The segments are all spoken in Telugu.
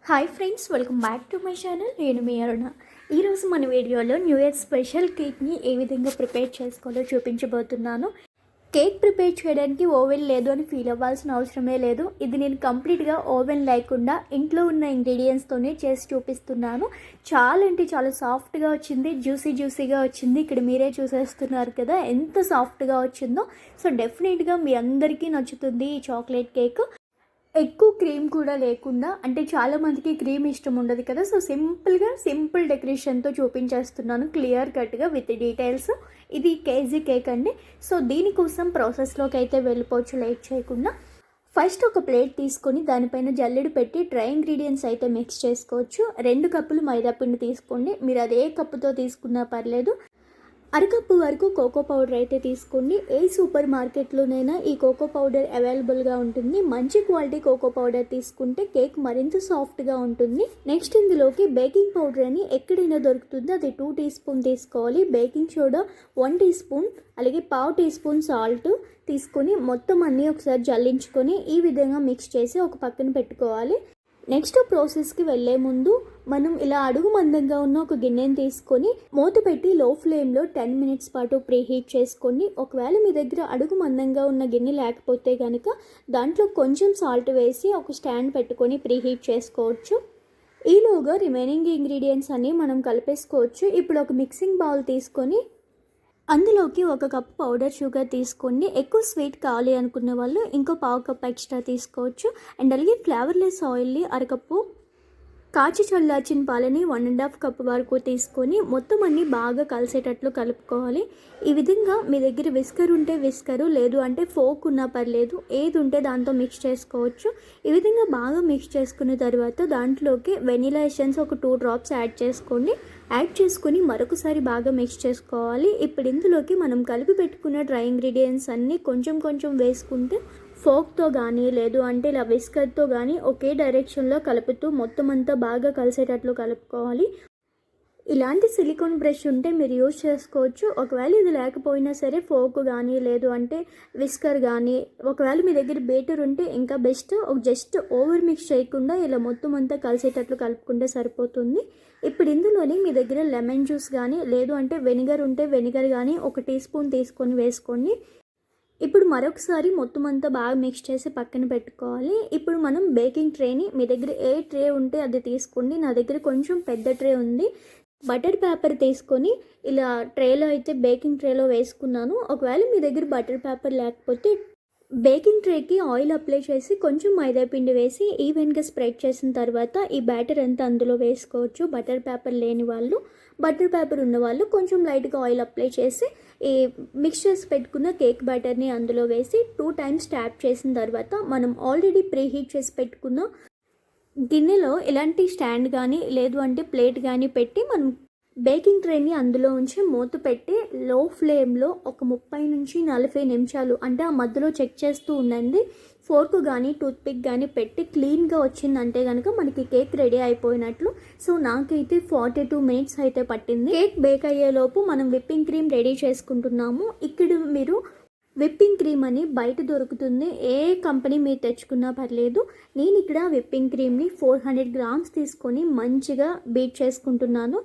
Hi friends, welcome back to my channel. నేను మీ అరుణ. ఈరోజు మన వీడియోలో న్యూ ఇయర్ స్పెషల్ కేక్ని ఏ విధంగా ప్రిపేర్ చేసుకోవాలో చూపించబోతున్నాను. కేక్ ప్రిపేర్ చేయడానికి ఓవెన్ లేదు అని ఫీల్ అవ్వాల్సిన అవసరమే లేదు. ఇది నేను కంప్లీట్గా ఓవెన్ లేకుండా ఇంట్లో ఉన్న ఇంగ్రీడియంట్స్తోనే చేసి చూపిస్తున్నాను. చాలా అంటే చాలా సాఫ్ట్గా వచ్చింది, జ్యూసీగా వచ్చింది. ఇక్కడ మీరే చూసేస్తున్నారు కదా ఎంత సాఫ్ట్గా వచ్చిందో. సో డెఫినెట్గా మీ అందరికీ నచ్చుతుంది ఈ చాక్లెట్ కేక్. ఎక్కువ క్రీమ్ కూడా లేకుండా, అంటే చాలామందికి క్రీమ్ ఇష్టం ఉండదు కదా. సో సింపుల్ డెకరేషన్తో చూపించేస్తున్నాను క్లియర్ కట్గా విత్ డీటెయిల్స్. ఇది కేజీ కేక్ అండి. సో దీనికోసం ప్రాసెస్లోకి అయితే వెళ్ళిపోవచ్చు లేట్ చేయకుండా. ఫస్ట్ ఒక ప్లేట్ తీసుకొని దానిపైన జల్లెడ పెట్టి డ్రై ఇంగ్రీడియంట్స్ అయితే మిక్స్ చేసుకోవచ్చు. 2 కప్పులు మైదాపిండి తీసుకోండి. మీరు అదే కప్పుతో తీసుకున్నా పర్లేదు. అరకప్పు వరకు కోకో పౌడర్ అయితే తీసుకోండి. ఏ సూపర్ మార్కెట్లోనైనా ఈ కోకో పౌడర్ అవైలబుల్గా ఉంటుంది. మంచి క్వాలిటీ కోకో పౌడర్ తీసుకుంటే కేక్ మరింత సాఫ్ట్గా ఉంటుంది. నెక్స్ట్ ఇందులోకి బేకింగ్ పౌడర్ అని ఎక్కడైనా దొరుకుతుంది, అది 2 టీ స్పూన్ తీసుకోవాలి. బేకింగ్ సోడా 1 టీ స్పూన్, అలాగే 1/2 టీ స్పూన్ సాల్ట్ తీసుకొని మొత్తం అన్నీ ఒకసారి జల్లించుకొని ఈ విధంగా మిక్స్ చేసి ఒక పక్కన పెట్టుకోవాలి. నెక్స్ట్ ప్రాసెస్కి వెళ్ళే ముందు మనం ఇలా అడుగు మందంగా ఉన్న ఒక గిన్నెని తీసుకొని మూత పెట్టి లో ఫ్లేమ్లో 10 మినిట్స్ పాటు ప్రీహీట్ చేసుకోండి. ఒకవేళ మీ దగ్గర అడుగు మందంగా ఉన్న గిన్నె లేకపోతే కనుక దాంట్లో కొంచెం సాల్ట్ వేసి ఒక స్టాండ్ పెట్టుకొని ప్రీహీట్ చేసుకోవచ్చు. ఈలోగా రిమైనింగ్ ఇంగ్రీడియంట్స్ అన్నీ మనం కలిపేసుకోవచ్చు. ఇప్పుడు ఒక మిక్సింగ్ బౌల్ తీసుకొని అందులోకి 1 కప్ పౌడర్ షుగర్ తీసుకోండి. ఎక్కువ స్వీట్ కావాలి అనుకునే వాళ్ళు ఇంకో 1/2 కప్ ఎక్స్ట్రా తీసుకోవచ్చు. అండ్ అలాగే ఫ్లేవర్లెస్ ఆయిల్ని 1/2 కప్పు, కాచి చల్లార్చిన పాలని 1.5 కప్ వరకు తీసుకొని మొత్తం అన్నీ బాగా కలిసేటట్లు కలుపుకోవాలి. ఈ విధంగా మీ దగ్గర విస్కర్ ఉంటే విస్కరు, లేదు అంటే ఫోక్ ఉన్నా పర్లేదు, ఏది ఉంటే దాంతో మిక్స్ చేసుకోవచ్చు. ఈ విధంగా బాగా మిక్స్ చేసుకున్న తర్వాత దాంట్లోకి వెనిలా ఎసెన్స్ ఒక 2 డ్రాప్స్ యాడ్ చేసుకోండి. యాడ్ చేసుకొని మరొకసారి బాగా మిక్స్ చేసుకోవాలి. ఇప్పుడు ఇందులోకి మనం కలిపి పెట్టుకున్న డ్రై ఇంగ్రీడియంట్స్ అన్నీ కొంచెం వేసుకుంటే ఫోక్తో కానీ, లేదు అంటే ఇలా విస్కర్తో కానీ ఒకే డైరెక్షన్లో కలుపుతూ మొత్తం అంతా బాగా కలిసేటట్లు కలుపుకోవాలి. ఇలాంటి సిలికాన్ బ్రష్ ఉంటే మీరు యూజ్ చేసుకోవచ్చు. ఒకవేళ ఇది లేకపోయినా సరే ఫోక్ కానీ, లేదు అంటే విస్కర్ కానీ, ఒకవేళ మీ దగ్గర బేటర్ ఉంటే ఇంకా బెస్ట్. జస్ట్ ఓవర్ మిక్స్ చేయకుండా ఇలా మొత్తం అంతా కలిసేటట్లు కలుపుకుంటే సరిపోతుంది. ఇప్పుడు ఇందులోని మీ దగ్గర లెమన్ జ్యూస్ కానీ, లేదు అంటే వెనిగర్ ఉంటే వెనిగర్ కానీ 1 టీ స్పూన్ తీసుకొని వేసుకోండి. ఇప్పుడు మరొకసారి మొత్తం అంతా బాగా మిక్స్ చేసి పక్కన పెట్టుకోవాలి. ఇప్పుడు మనం బేకింగ్ ట్రేని, మీ దగ్గర ఏ ట్రే ఉంటే అది తీసుకోండి. నా దగ్గర కొంచెం పెద్ద ట్రే ఉంది. బటర్ పేపర్ తీసుకొని ఇలా ట్రేలో అయితే బేకింగ్ ట్రేలో వేసుకున్నాను. ఒకవేళ మీ దగ్గర బటర్ పేపర్ లేకపోతే బేకింగ్ ట్రేకి ఆయిల్ అప్లై చేసి కొంచెం మైదా పిండి వేసి ఈవెన్గా స్ప్రెడ్ చేసిన తర్వాత ఈ బ్యాటర్ అంతా అందులో వేసుకోవచ్చు. బటర్ పేపర్ లేని వాళ్ళు, బటర్ పేపర్ ఉన్న వాళ్ళు కొంచెం లైట్గా ఆయిల్ అప్లై చేసి ఈ మిక్స్ చేసి పెట్టుకున్న కేక్ బ్యాటర్ని అందులో వేసి 2 టైమ్స్ ట్యాప్ చేసిన తర్వాత మనం ఆల్రెడీ ప్రీహీట్ చేసి పెట్టుకున్న గిన్నెలో ఇలాంటి స్టాండ్ కానీ, లేదు అంటే ప్లేట్ కానీ పెట్టి మనం బేకింగ్ ట్రేని అందులో ఉంచి మూత పెట్టి లో ఫ్లేమ్లో ఒక 30 నుంచి 40 నిమిషాలు, అంటే ఆ మధ్యలో చెక్ చేస్తూ ఉండండి. ఫోర్క్ కానీ టూత్పిక్ కానీ పెట్టి క్లీన్గా వచ్చిందంటే కనుక మనకి కేక్ రెడీ అయిపోయినట్లు. సో నాకైతే 42 మినిట్స్ అయితే పట్టింది. కేక్ బేక్ అయ్యేలోపు మనం విప్పింగ్ క్రీమ్ రెడీ చేసుకుంటున్నాము. ఇక్కడ మీరు విప్పింగ్ క్రీమ్ అని బయట దొరుకుతుంది, ఏ కంపెనీ మీరు తెచ్చుకున్నా పర్లేదు. నేను ఇక్కడ విప్పింగ్ క్రీమ్ని 400 గ్రామ్స్ తీసుకొని మంచిగా బీట్ చేసుకుంటున్నాను.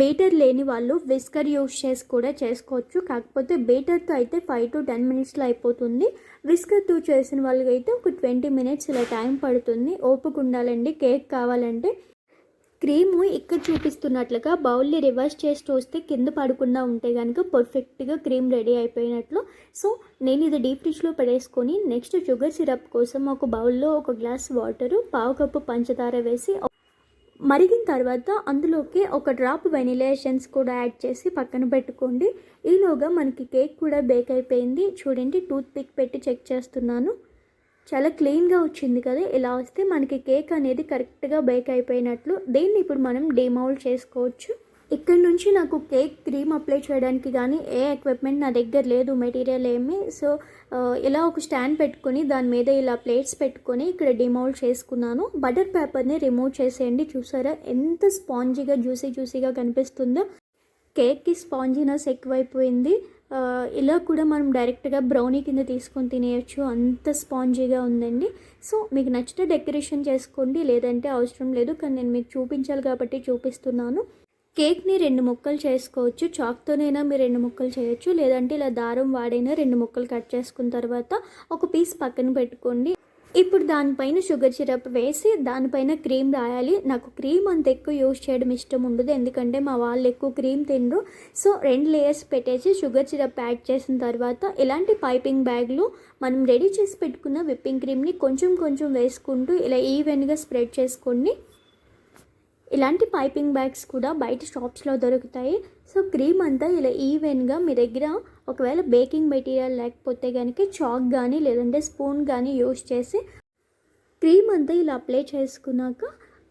బీటర్ లేని వాళ్ళు విస్కర్ యూస్ చేసి కూడా చేసుకోవచ్చు. కాకపోతే బీటర్తో అయితే 5 to 10 మినిట్స్లో అయిపోతుంది. విస్కర్తో చేసిన వాళ్ళకైతే ఒక 20 మినిట్స్ ఇలా టైం పడుతుంది. ఓపిక ఉండాలండి కేక్ కావాలంటే. క్రీము ఇక్కడ చూపిస్తున్నట్లుగా బౌల్ని రివర్స్ చేసి చూస్తే కింద పడకుండా ఉంటే కనుక పర్ఫెక్ట్గా క్రీమ్ రెడీ అయిపోయినట్లు. సో నేను ఇది డీప్ ఫ్రిడ్జ్లో పడేసుకొని నెక్స్ట్ షుగర్ సిరప్ కోసం ఒక బౌల్లో 1 గ్లాస్ వాటరు, 1/2 కప్పు పంచదార వేసి మరిగిన తర్వాత అందులోకి 1 డ్రాప్ వెనిలా ఎసెన్స్ కూడా యాడ్ చేసి పక్కన పెట్టుకోండి. ఈలోగా మనకి కేక్ కూడా బేక్ అయిపోయింది. చూడండి, టూత్ పిక్ పెట్టి చెక్ చేస్తున్నాను. చాలా క్లీన్గా వచ్చింది కదా. ఇలా వస్తే మనకి కేక్ అనేది కరెక్ట్గా బేక్ అయిపోయినట్లు. దీన్ని ఇప్పుడు మనం డిమౌల్డ్ చేసుకోవచ్చు. ఇక్కడ నుంచి నాకు కేక్ క్రీమ్ అప్లై చేయడానికి కానీ ఏ ఎక్విప్మెంట్ నా దగ్గర లేదు, మెటీరియల్ ఏమి. సో ఇలా ఒక స్టాండ్ పెట్టుకొని దాని మీద ఇలా ప్లేట్స్ పెట్టుకొని ఇక్కడ డిమౌల్డ్ చేసుకున్నాను. బటర్ పేపర్ని రిమూవ్ చేసేయండి. చూసారా ఎంత స్పాంజీగా జ్యూసీగా కనిపిస్తుందో. కేక్కి స్పాంజినెస్ ఎక్కువైపోయింది. ఇలా కూడా మనం డైరెక్ట్గా బ్రౌనీ కింద తీసుకొని తినేయచ్చు, అంత స్పాంజీగా ఉందండి. సో మీకు నచ్చితే డెకరేషన్ చేసుకోండి, లేదంటే అవసరం లేదు. కానీ నేను మీకు చూపించాలి కాబట్టి చూపిస్తున్నాను. కేక్ని 2 ముక్కలు చేసుకోవచ్చు. చాక్తోనైనా మీరు 2 ముక్కలు చేయొచ్చు, లేదంటే ఇలా దారం వాడైనా 2 ముక్కలు కట్ చేసుకున్న తర్వాత ఒక పీస్ పక్కన పెట్టుకోండి. ఇప్పుడు దానిపైన షుగర్ సిరప్ వేసి దానిపైన క్రీమ్ రాయాలి. నాకు క్రీమ్ అంత ఎక్కువ యూజ్ చేయడం ఇష్టం ఉండదు, ఎందుకంటే మా వాళ్ళు ఎక్కువ క్రీమ్ తినరు. సో 2 లేయర్స్ పెట్టేసి షుగర్ సిరప్ యాడ్ చేసిన తర్వాత ఇలాంటి పైపింగ్ బ్యాగ్లో మనం రెడీ చేసి పెట్టుకున్న విప్పింగ్ క్రీమ్ని కొంచెం కొంచెం వేసుకుంటూ ఇలా ఈవెన్గా స్ప్రెడ్ చేసుకోండి. ఇలాంటి పైపింగ్ బ్యాగ్స్ కూడా బయట షాప్స్లో దొరుకుతాయి. సో క్రీమ్ అంతా ఇలా ఈవెన్గా మీ దగ్గర ఒకవేళ బేకింగ్ మెటీరియల్ లేకపోతే కనుక చాక్ కానీ లేదంటే స్పూన్ కానీ యూస్ చేసి క్రీమ్ అంతా ఇలా అప్లై చేసుకున్నాక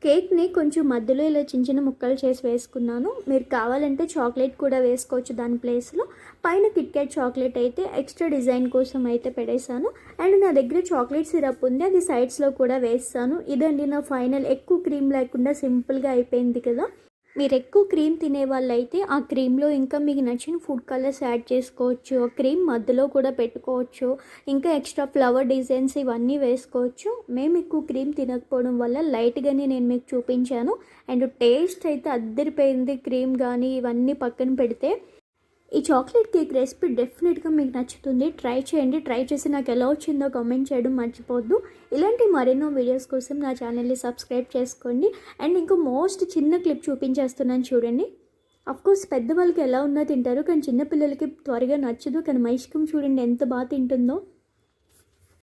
కేక్ని కొంచెం మధ్యలో ఇలా చిన్న చిన్న ముక్కలు చేసి వేసుకున్నాను. మీరు కావాలంటే చాక్లెట్ కూడా వేసుకోవచ్చు దాని ప్లేస్లో. పైన కిట్కాట్ చాక్లెట్ అయితే ఎక్స్ట్రా డిజైన్ కోసం అయితే పెడేసాను. అండ్ నా దగ్గర చాక్లెట్ సిరప్ ఉంది, అది సైడ్స్లో కూడా వేస్తాను. ఇదండి నా ఫైనల్. ఎక్కువ క్రీమ్ లేకుండా సింపుల్గా అయిపోయింది కదా. మీరు ఎక్కువ క్రీమ్ తినే వాళ్ళైతే ఆ క్రీమ్లో ఇంకా మీకు నచ్చిన ఫుడ్ కలర్స్ యాడ్ చేసుకోవచ్చు, ఆ క్రీమ్ మధ్యలో కూడా పెట్టుకోవచ్చు, ఇంకా ఎక్స్ట్రా ఫ్లవర్ డిజైన్స్ ఇవన్నీ వేసుకోవచ్చు. మేము ఎక్కువ క్రీమ్ తినకపోవడం వల్ల లైట్గానే నేను మీకు చూపించాను. అండ్ టేస్ట్ అయితే అద్దరిపోయింది. క్రీమ్ కానీ ఇవన్నీ పక్కన పెడితే ఈ చాక్లెట్ కేక్ రెసిపీ డెఫినెట్గా మీకు నచ్చుతుంది. ట్రై చేయండి. ట్రై చేసి నాకు ఎలా వచ్చిందో కామెంట్ చేయడం మర్చిపోద్దు. ఇలాంటి మరెన్నో వీడియోస్ కోసం నా ఛానల్ని సబ్స్క్రైబ్ చేసుకోండి. అండ్ ఇంకో మోస్ట్ చిన్న క్లిప్ చూపించేస్తున్నాను చూడండి. అఫ్కోర్స్ పెద్దవాళ్ళకి ఎలా ఉన్నా తింటారు, కానీ చిన్నపిల్లలకి త్వరగా నచ్చదు. కానీ మైష్కం చూడండి ఎంత బాగా తింటుందో.